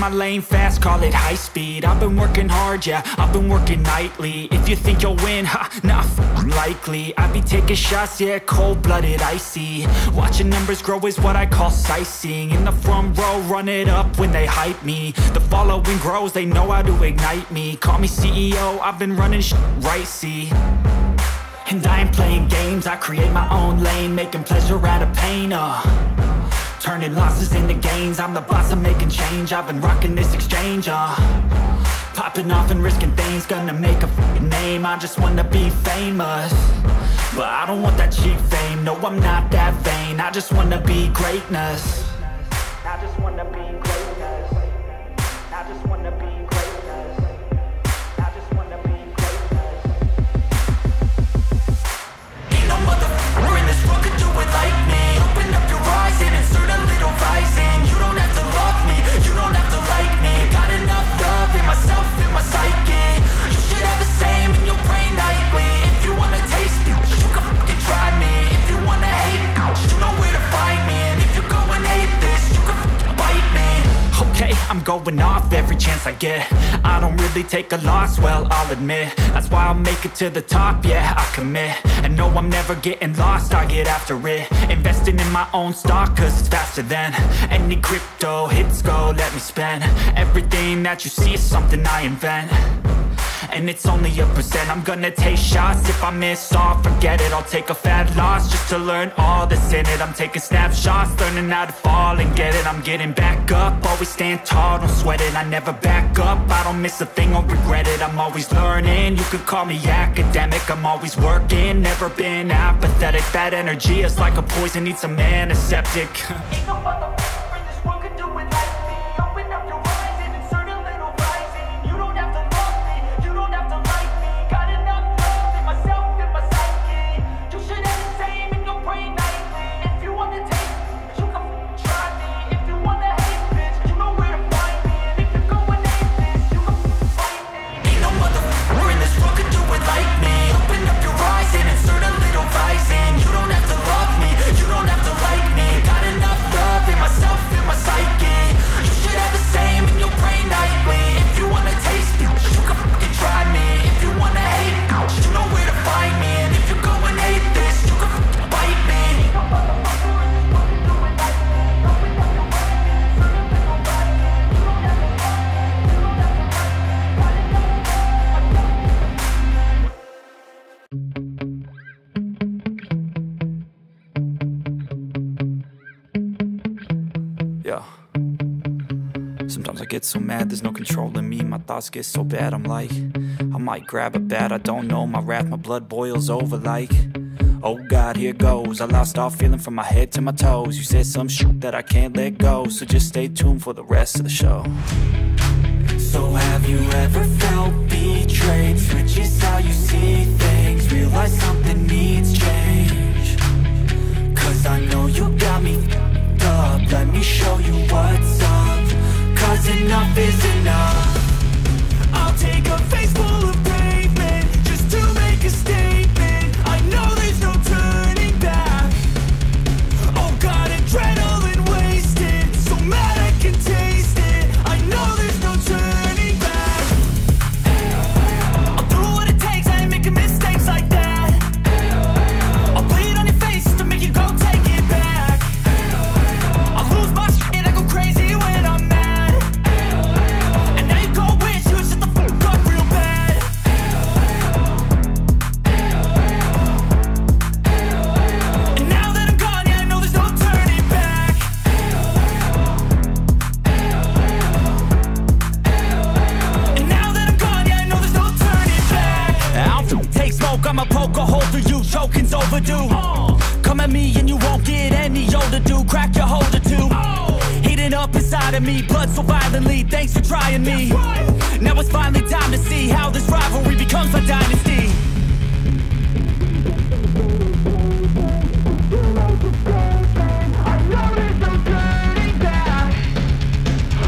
my lane fast, call it high speed. I've been working hard, yeah, I've been working nightly. If you think you'll win, ha, not likely. I be taking shots, yeah, cold-blooded, icy. Watching numbers grow is what I call sightseeing. In the front row, run it up when they hype me. The following grows, they know how to ignite me. Call me CEO, I've been running right, see. And I ain't playing games, I create my own lane, making pleasure out of pain, turning losses into gains. I'm the boss, I'm making change. I've been rocking this exchange, popping off and risking things. Gonna make a name, I just wanna be famous. But I don't want that cheap fame, no, I'm not that vain. I just wanna be greatness. I just wanna be greatness. I just wanna be greatness. I just wanna be greatness. Ain't no motherfucker in this world could do it like me. Open up your eyes and insert a little rising. You don't have to love me, you don't have to like me. Got enough love in myself, in my psyche. You should have the same in your brain nightly. If you wanna taste me, you can fucking try me. If you wanna hate me, you know where to find me. And if you go and hate this, you can fucking bite me. Okay, I'm going off every chance I get. I don't really take a loss, well, I'll admit. That's why I'll make it to the top, yeah, I commit. And no, I'm never getting lost, I get after it. Investing in my own stock, cause it's faster than any crypto hits go, let me spend. Everything that you see is something I invent. And it's only a percent. I'm gonna take shots. If I miss all, forget it. I'll take a fat loss just to learn all that's in it. I'm taking snapshots, learning how to fall and get it. I'm getting back up, always stand tall, don't sweat it. I never back up, I don't miss a thing or regret it. I'm always learning, you could call me academic. I'm always working, never been apathetic. That energy is like a poison, needs some antiseptic. Ain't no motherfucker in this world could do it like me. Open up your eyes and insert a little rising. You don't have to love me, you don't have to like me. Got enough love in myself, in my psyche. You should have the same in your brain nightly. If you wanna taste me, you can try me. If you wanna hate this, you know where to find me. And if you go and hate this, you can fight me. Ain't no motherfucker in this world could do it like me. Open up your eyes and insert a little rising. You don't have to love me, you don't have to like me. Got enough love in myself, in my psyche. You should have the same in your brain nightly. If you wanna taste me, you can fucking try me. If you wanna hate me, you know where to find me. And if you go and hate this, you can fucking bite me. Yeah. Sometimes I get so mad, there's no controlling me. My thoughts get so bad, I'm like, I might grab a bat, I don't know. My wrath, my blood boils over like, oh God, here goes. I lost all feeling from my head to my toes. You said some shit that I can't let go, so just stay tuned for the rest of the show. So have you ever felt betrayed? Switches how you see things, realize something needs change. Cause I know you got me up, let me show you what's up. Cause enough is enough. I'll take a face full of pavement just to make a statement. I know there's no turning back. Oh God, adrenaline wasted, so mad I can taste it. I know there's no turning back. I'll do what it takes, I ain't making mistakes like that. I'll play it on your face to make you go take it back. I'll lose my shit, I go crazy when I'm mad. And now you go wish you would shut the fuck up real bad. And now that I'm gone, yeah, I know there's no turning back. And now that I'm gone, yeah, I know there's no turning back. I don't take smoke, I'ma poke a hole through you, choking's overdue. Come at me and you won't get any older, dude. Crack your holder too. Heating up inside of me, blood so violently. Thanks for trying me. Now it's finally time to see how this rivalry becomes a dynasty.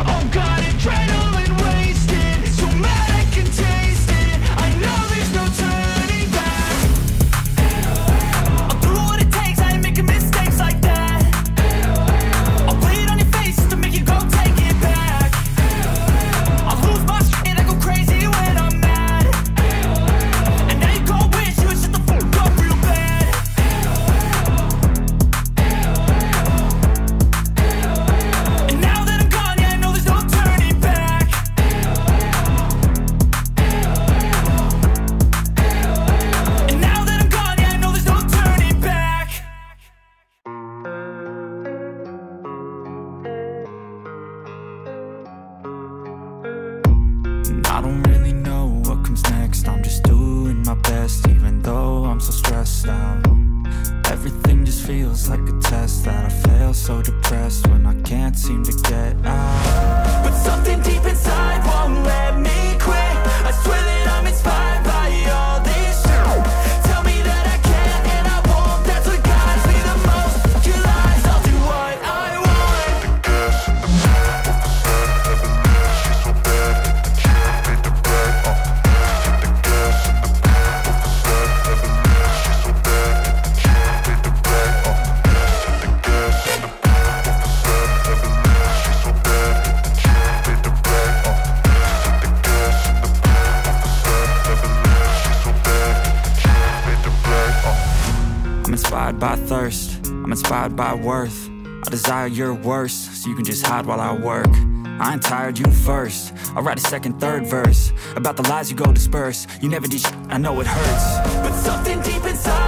Oh God, adrenaline wasted, so mad I can taste it. I know there's no turning back. I'll do what it takes, I ain't making mistakes like that. I'll play it on your face to make you go take it back. rest, even though I'm so stressed out. Everything just feels like a test that I fail, so depressed when I can't seem to get out. But something deep inside won't let me quit. I swear that I'm inspired by all this shit. Tell me that I can and I won't. That's what guides me the most. Your lies, I'll do what I want. I'm inspired by thirst, I'm inspired by worth. I desire your worst, so you can just hide while I work. I ain't tired, you first. I'll write a second, third verse about the lies you go disperse. You never did shit, I know it hurts. But something deep inside